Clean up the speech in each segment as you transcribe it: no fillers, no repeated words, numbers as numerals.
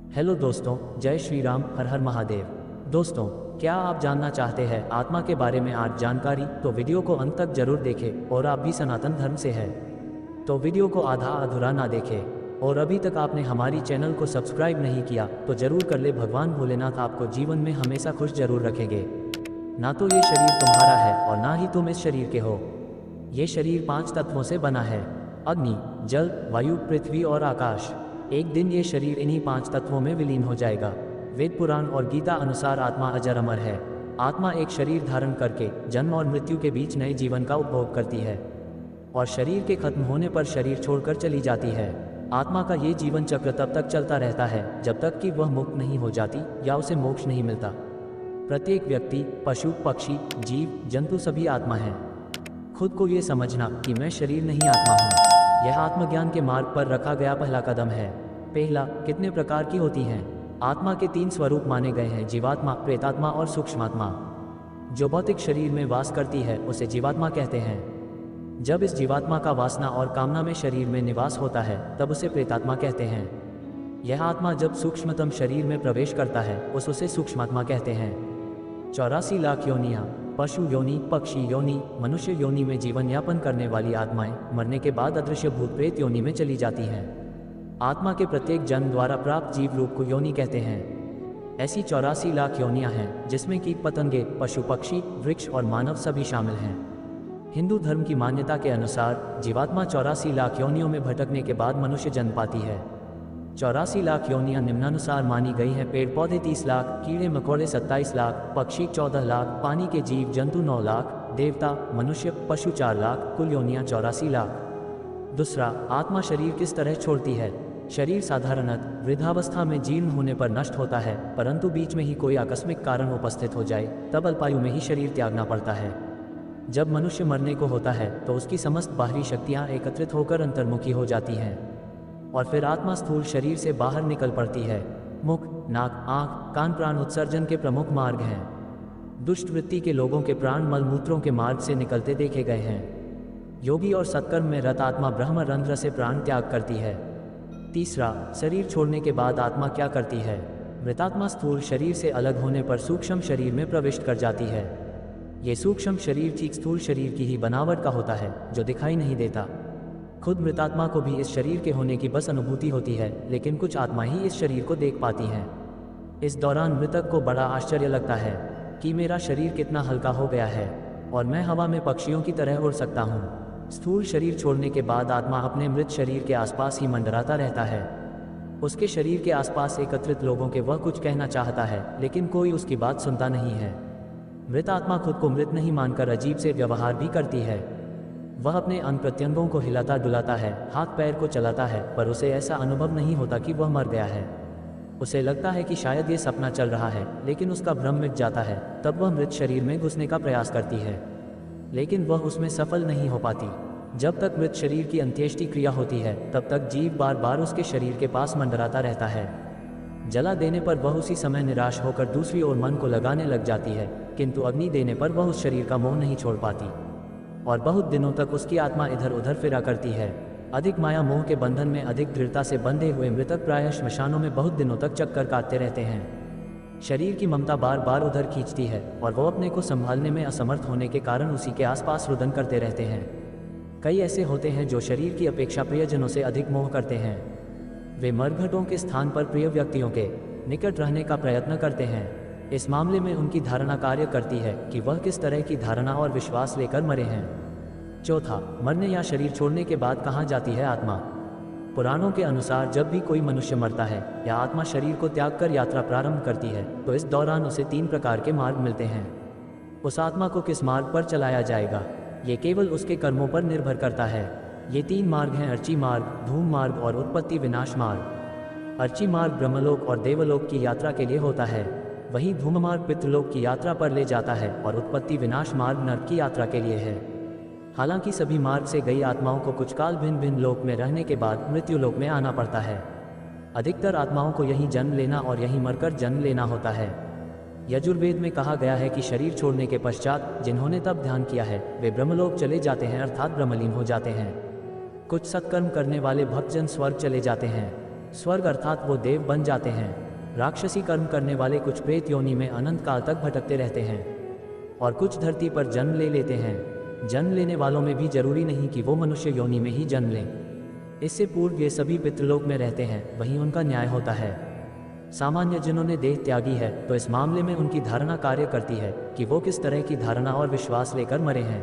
Hello दोस्तों, जय श्री राम, हर हर महादेव। दोस्तों, क्या आप जानना चाहते हैं आत्मा के बारे में आज जानकारी? तो वीडियो को अंत तक जरूर देखें। और आप भी सनातन धर्म से हैं तो वीडियो को आधा अधूरा ना देखें। और अभी तक आपने हमारी चैनल को सब्सक्राइब नहीं किया तो जरूर कर ले। भगवान भोलेनाथ आपको जीवन में हमेशा खुश जरूर रखेंगे। ना तो ये शरीर तुम्हारा है और ना ही तुम इस शरीर के हो। ये शरीर 5 तत्वों से बना है: अग्नि, जल, वायु, पृथ्वी और आकाश। एक दिन ये शरीर इन्हीं 5 तत्वों में विलीन हो जाएगा। वेद पुराण और गीता अनुसार आत्मा अजर अमर है। आत्मा एक शरीर धारण करके जन्म और मृत्यु के बीच नए जीवन का उपभोग करती है और शरीर के खत्म होने पर शरीर छोड़कर चली जाती है। आत्मा का ये जीवन चक्र तब तक चलता रहता है जब तक कि वह मुक्त नहीं हो जाती या उसे मोक्ष नहीं मिलता। प्रत्येक व्यक्ति, पशु, पक्षी, जीव जंतु सभी आत्मा हैं। खुद को ये समझना कि मैं शरीर नहीं आत्मा हूँ, यह आत्मज्ञान के मार्ग पर रखा गया पहला कदम है। पहला, कितने प्रकार की होती हैं? आत्मा के 3 स्वरूप माने गए हैं: जीवात्मा, प्रेतात्मा और सूक्ष्मात्मा। जो भौतिक शरीर में वास करती है उसे जीवात्मा कहते हैं। जब इस जीवात्मा का वासना और कामना में शरीर में निवास होता है तब उसे प्रेतात्मा कहते हैं। यह आत्मा जब सूक्ष्मतम शरीर में प्रवेश करता है उसे सूक्ष्मात्मा कहते हैं। 84 लाख योनियाँ, पशु योनि, पक्षी योनि, मनुष्य योनि में जीवन यापन करने वाली आत्माएं मरने के बाद अदृश्य भूत प्रेत योनि में चली जाती हैं। आत्मा के प्रत्येक जन्म द्वारा प्राप्त जीव रूप को योनि कहते हैं। ऐसी 84 लाख योनियां हैं जिसमें कीट पतंगे, पशु पक्षी, वृक्ष और मानव सभी शामिल हैं। हिंदू धर्म की मान्यता के अनुसार जीवात्मा 84 लाख योनियों में भटकने के बाद मनुष्य जन्म पाती है। 84 लाख योनियां निम्नानुसार मानी गई हैं: पेड़ पौधे 30 लाख, कीड़े मकोड़े 27 लाख, पक्षी 14 लाख, पानी के जीव जंतु 9 लाख, देवता, मनुष्य, पशु 4 लाख, कुल योनियां 84 लाख। दूसरा, आत्मा शरीर किस तरह छोड़ती है? शरीर साधारणतः वृद्धावस्था में जीर्ण होने पर नष्ट होता है, परंतु बीच में ही कोई आकस्मिक कारण उपस्थित हो जाए तब अल्पायु में ही शरीर त्यागना पड़ता है। जब मनुष्य मरने को होता है तो उसकी समस्त बाहरी शक्तियाँ एकत्रित होकर अंतर्मुखी हो जाती हैं और फिर आत्मा स्थूल शरीर से बाहर निकल पड़ती है। मुख, नाक, आँख, कान प्राण उत्सर्जन के प्रमुख मार्ग हैं। दुष्ट वृत्ति के लोगों के प्राण मलमूत्रों के मार्ग से निकलते देखे गए हैं। योगी और सत्कर्म में रत आत्मा ब्रह्म रंध्र से प्राण त्याग करती है। तीसरा, शरीर छोड़ने के बाद आत्मा क्या करती है? मृतात्मा स्थूल शरीर से अलग होने पर सूक्ष्म शरीर में प्रविष्ट कर जाती है। ये सूक्ष्म शरीर ठीक स्थूल शरीर की ही बनावट का होता है जो दिखाई नहीं देता। खुद मृतात्मा को भी इस शरीर के होने की बस अनुभूति होती है, लेकिन कुछ आत्मा ही इस शरीर को देख पाती हैं। इस दौरान मृतक को बड़ा आश्चर्य लगता है कि मेरा शरीर कितना हल्का हो गया है और मैं हवा में पक्षियों की तरह उड़ सकता हूँ। स्थूल शरीर छोड़ने के बाद आत्मा अपने मृत शरीर के आसपास ही मंडराता रहता है। उसके शरीर के आसपास एकत्रित लोगों के वह कुछ कहना चाहता है लेकिन कोई उसकी बात सुनता नहीं है। मृत आत्मा खुद को मृत नहीं मानकर अजीब से व्यवहार भी करती है। वह अपने अंग प्रत्यंगों को हिलाता डुलाता है, हाथ पैर को चलाता है, पर उसे ऐसा अनुभव नहीं होता कि वह मर गया है। उसे लगता है कि शायद ये सपना चल रहा है, लेकिन उसका भ्रम मिट जाता है। तब वह मृत शरीर में घुसने का प्रयास करती है, लेकिन वह उसमें सफल नहीं हो पाती। जब तक मृत शरीर की अंत्येष्टि क्रिया होती है तब तक जीव बार बार उसके शरीर के पास मंडराता रहता है। जला देने पर वह उसी समय निराश होकर दूसरी ओर मन को लगाने लग जाती है, किंतु अग्नि देने पर वह उस शरीर का मोह नहीं छोड़ पाती और बहुत दिनों तक उसकी आत्मा इधर उधर फिरा करती है। अधिक माया मोह के बंधन में अधिक दृढ़ता से बंधे हुए मृतक प्रायः श्मशानों में बहुत दिनों तक चक्कर काटते रहते हैं। शरीर की ममता बार बार उधर खींचती है और वो अपने को संभालने में असमर्थ होने के कारण उसी के आसपास रुदन करते रहते हैं। कई ऐसे होते हैं जो शरीर की अपेक्षा प्रियजनों से अधिक मोह करते हैं। वे मरघटों के स्थान पर प्रिय व्यक्तियों के निकट रहने का प्रयत्न करते हैं। इस मामले में उनकी धारणा कार्य करती है कि वह किस तरह की धारणा और विश्वास लेकर मरे हैं। चौथा, मरने या शरीर छोड़ने के बाद कहाँ जाती है आत्मा? पुराणों के अनुसार जब भी कोई मनुष्य मरता है या आत्मा शरीर को त्याग कर यात्रा प्रारंभ करती है तो इस दौरान उसे 3 प्रकार के मार्ग मिलते हैं। उस आत्मा को किस मार्ग पर चलाया जाएगा ये केवल उसके कर्मों पर निर्भर करता है। ये 3 मार्ग हैं: अर्ची मार्ग, धूम मार्ग और उत्पत्ति विनाश मार्ग। अर्ची मार्ग ब्रह्मलोक और देवलोक की यात्रा के लिए होता है, वहीं धूम मार्ग पितृलोक की यात्रा पर ले जाता है और उत्पत्ति विनाश मार्ग नरक की यात्रा के लिए है। हालांकि सभी मार्ग से गई आत्माओं को कुछ काल भिन्न भिन्न लोक में रहने के बाद मृत्यु लोक में आना पड़ता है। अधिकतर आत्माओं को यहीं जन्म लेना और यहीं मरकर जन्म लेना होता है। यजुर्वेद में कहा गया है कि शरीर छोड़ने के पश्चात जिन्होंने तब ध्यान किया है वे ब्रह्मलोक चले जाते हैं, अर्थात ब्रह्मलीन हो जाते हैं। कुछ सत्कर्म करने वाले भक्तजन स्वर्ग चले जाते हैं। स्वर्ग अर्थात वो देव बन जाते हैं। राक्षसी कर्म करने वाले कुछ प्रेत योनि में अनंत काल तक भटकते रहते हैं और कुछ धरती पर जन्म ले लेते हैं। जन्म लेने वालों में भी जरूरी नहीं कि वो मनुष्य योनि में ही जन्म लें। इससे पूर्व ये सभी पितृलोक में रहते हैं, वहीं उनका न्याय होता है। सामान्य जिन्होंने देह त्यागी है तो इस मामले में उनकी धारणा कार्य करती है कि वो किस तरह की धारणा और विश्वास लेकर मरे हैं,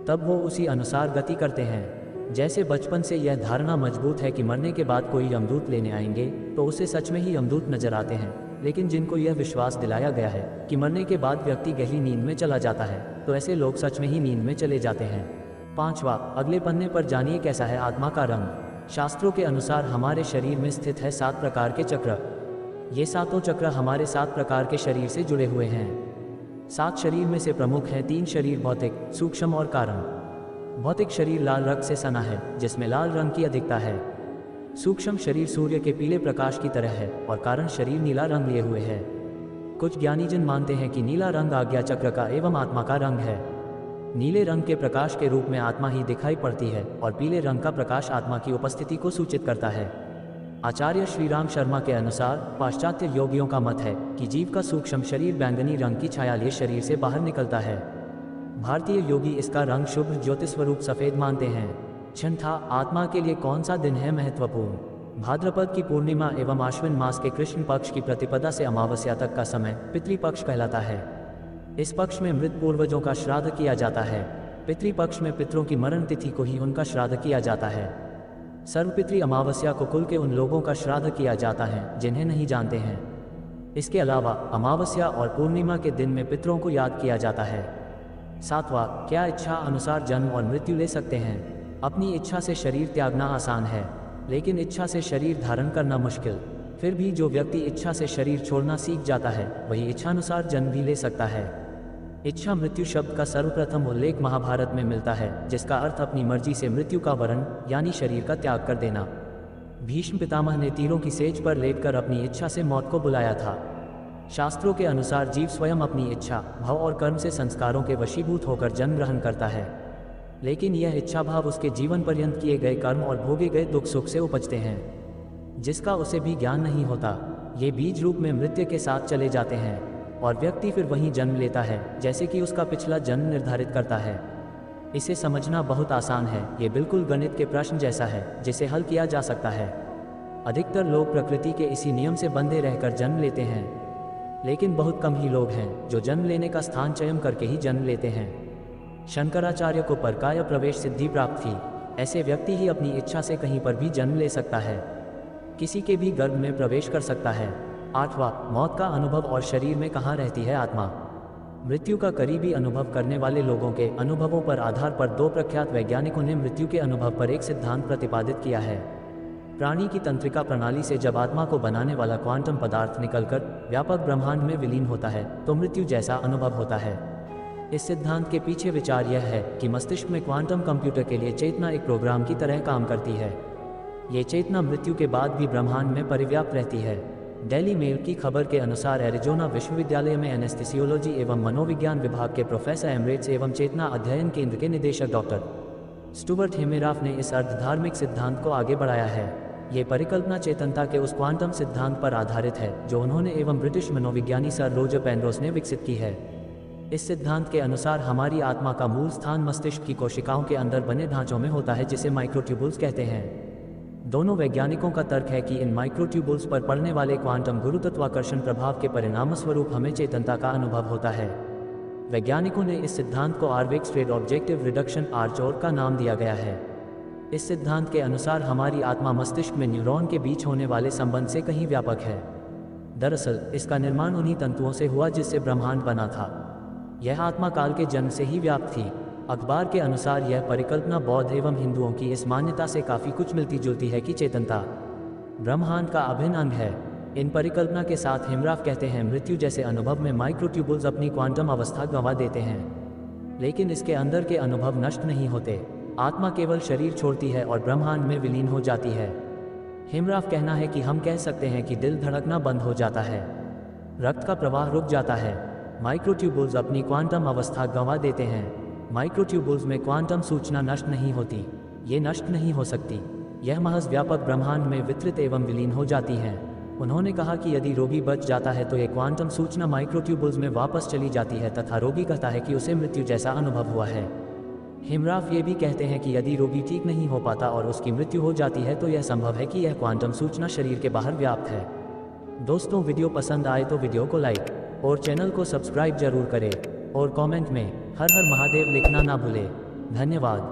तब वो उसी अनुसार गति करते हैं। जैसे बचपन से यह धारणा मजबूत है कि मरने के बाद कोई यमदूत लेने आएंगे तो उसे सच में ही यमदूत नजर आते हैं, लेकिन जिनको यह विश्वास दिलाया गया है कि मरने के बाद व्यक्ति गहरी नींद में चला जाता है तो ऐसे लोग सच में ही नींद में चले जाते हैं। 5वां, अगले पन्ने पर जानिए कैसा है आत्मा का रंग। शास्त्रों के अनुसार हमारे शरीर में स्थित है 7 प्रकार के चक्र। ये सातों चक्र हमारे 7 प्रकार के शरीर से जुड़े हुए हैं। 7 शरीर में से प्रमुख हैं 3 शरीर, भौतिक, सूक्ष्म और कारण। भौतिक शरीर लाल रक्त से सना है, जिसमें लाल रंग की अधिकता है। सूक्ष्म शरीर सूर्य के पीले प्रकाश की तरह है और कारण शरीर नीला रंग लिए हुए है। कुछ ज्ञानीजन मानते हैं कि नीला रंग आज्ञा चक्र का एवं आत्मा का रंग है। नीले रंग के प्रकाश के रूप में आत्मा ही दिखाई पड़ती है और पीले रंग का प्रकाश आत्मा की उपस्थिति को सूचित करता है। आचार्य श्रीराम शर्मा के अनुसार पाश्चात्य योगियों का मत है कि जीव का सूक्ष्म शरीर बैंगनी रंग की छाया लिए शरीर से बाहर निकलता है। भारतीय योगी इसका रंग शुभ ज्योति स्वरूप सफेद मानते हैं। 6, आत्मा के लिए कौन सा दिन है महत्वपूर्ण। भाद्रपद की पूर्णिमा एवं आश्विन मास के कृष्ण पक्ष की प्रतिपदा से अमावस्या तक का समय पितृपक्ष कहलाता है। इस पक्ष में मृत पूर्वजों का श्राद्ध किया जाता है। पितृपक्ष में पितरों की मरण तिथि को ही उनका श्राद्ध किया जाता है। सर्वपितृ अमावस्या को कुल के उन लोगों का श्राद्ध किया जाता है जिन्हें नहीं जानते हैं। इसके अलावा अमावस्या और पूर्णिमा के दिन में पितरों को याद किया जाता है। 7वां, क्या इच्छा अनुसार जन्म और मृत्यु ले सकते हैं। अपनी इच्छा से शरीर त्यागना आसान है, लेकिन इच्छा से शरीर धारण करना मुश्किल। फिर भी जो व्यक्ति इच्छा से शरीर छोड़ना सीख जाता है वही इच्छानुसार जन्म भी ले सकता है। इच्छा मृत्यु शब्द का सर्वप्रथम उल्लेख महाभारत में मिलता है, जिसका अर्थ अपनी मर्जी से मृत्यु का वरण यानी शरीर का त्याग कर देना। भीष्म पितामह ने तीरों की सेज पर लेटकर अपनी इच्छा से मौत को बुलाया था। शास्त्रों के अनुसार जीव स्वयं अपनी इच्छा, भाव और कर्म से संस्कारों के वशीभूत होकर जन्म ग्रहण करता है, लेकिन यह इच्छा भाव उसके जीवन पर्यंत किए गए कर्म और भोगे गए दुख सुख से उपजते हैं, जिसका उसे भी ज्ञान नहीं होता। ये बीज रूप में मृत्यु के साथ चले जाते हैं और व्यक्ति फिर वहीं जन्म लेता है जैसे कि उसका पिछला जन्म निर्धारित करता है। इसे समझना बहुत आसान है। ये बिल्कुल गणित के प्रश्न जैसा है जिसे हल किया जा सकता है। अधिकतर लोग प्रकृति के इसी नियम से बंधे रहकर जन्म लेते हैं, लेकिन बहुत कम ही लोग हैं जो जन्म लेने का स्थान चयन करके ही जन्म लेते हैं। शंकराचार्य को परकाय प्रवेश सिद्धि प्राप्त थी। ऐसे व्यक्ति ही अपनी इच्छा से कहीं पर भी जन्म ले सकता है, किसी के भी गर्भ में प्रवेश कर सकता है। 8वां, मौत का अनुभव और शरीर में कहाँ रहती है आत्मा। मृत्यु का करीबी अनुभव करने वाले लोगों के अनुभवों पर आधार पर 2 प्रख्यात वैज्ञानिकों ने मृत्यु के अनुभव पर एक सिद्धांत प्रतिपादित किया है। प्राणी की तंत्रिका प्रणाली से जब आत्मा को बनाने वाला क्वांटम पदार्थ निकलकर व्यापक ब्रह्मांड में विलीन होता है तो मृत्यु जैसा अनुभव होता है। इस सिद्धांत के पीछे विचार यह है कि मस्तिष्क में क्वांटम कंप्यूटर के लिए चेतना एक प्रोग्राम की तरह काम करती है। ये चेतना मृत्यु के बाद भी ब्रह्मांड में परिव्याप्त रहती है। डेली मेल की खबर के अनुसार एरिजोना विश्वविद्यालय में एनेस्थेसियोलॉजी एवं मनोविज्ञान विभाग के प्रोफेसर एमरेट्स एवं चेतना अध्ययन केंद्र के निदेशक डॉक्टर स्टुअर्ट हेमेराफ ने इस अर्धधार्मिक सिद्धांत को आगे बढ़ाया है। ये परिकल्पना चेतनता के उस क्वांटम सिद्धांत पर आधारित है जो उन्होंने एवं ब्रिटिश मनोविज्ञानी सर रोजर पेनरोज ने विकसित की है। इस सिद्धांत के अनुसार हमारी आत्मा का मूल स्थान मस्तिष्क की कोशिकाओं के अंदर बने ढांचों में होता है, जिसे माइक्रोट्यूबुल्स कहते हैं। दोनों वैज्ञानिकों का तर्क है कि इन माइक्रोट्यूबुल्स पर पड़ने वाले क्वांटम गुरुत्वाकर्षण प्रभाव के परिणामस्वरूप हमें चेतनता का अनुभव होता है। वैज्ञानिकों ने इस सिद्धांत को आर्वेक स्ट्रेट ऑब्जेक्टिव रिडक्शन आर्चोर का नाम दिया गया है। इस सिद्धांत के अनुसार हमारी आत्मा मस्तिष्क में न्यूरॉन के बीच होने वाले संबंध से कहीं व्यापक है। दरअसल इसका निर्माण उन्हीं तंतुओं से हुआ जिससे ब्रह्मांड बना था। यह आत्मा काल के जन्म से ही व्याप्त थी। अखबार के अनुसार यह परिकल्पना बौद्ध एवं हिंदुओं की इस मान्यता से काफ़ी कुछ मिलती जुलती है कि चेतनता ब्रह्मांड का अभिन्न अंग है। इन परिकल्पना के साथ हेमराफ कहते हैं मृत्यु जैसे अनुभव में माइक्रोट्यूबुल्स अपनी क्वांटम अवस्था गंवा देते हैं, लेकिन इसके अंदर के अनुभव नष्ट नहीं होते। आत्मा केवल शरीर छोड़ती है और ब्रह्मांड में विलीन हो जाती है। हेमराफ कहना है कि हम कह सकते हैं कि दिल धड़कना बंद हो जाता है, रक्त का प्रवाह रुक जाता है, माइक्रोट्यूबुल्स अपनी क्वांटम अवस्था गंवा देते हैं। माइक्रोट्यूबुल्स में क्वांटम सूचना नष्ट नहीं होती, ये नष्ट नहीं हो सकती। यह महज व्यापक ब्रह्मांड में वितरित एवं विलीन हो जाती हैं। उन्होंने कहा कि यदि रोगी बच जाता है तो ये क्वांटम सूचना माइक्रोट्यूबुल्स में वापस चली जाती है तथा रोगी कहता है कि उसे मृत्यु जैसा अनुभव हुआ है। हिमराफ ये भी कहते हैं कि यदि रोगी ठीक नहीं हो पाता और उसकी मृत्यु हो जाती है तो यह संभव है कि यह क्वांटम सूचना शरीर के बाहर व्याप्त है। दोस्तों, वीडियो पसंद आए तो वीडियो को लाइक और चैनल को सब्सक्राइब जरूर करें और कमेंट में हर हर महादेव लिखना ना भूलें। धन्यवाद।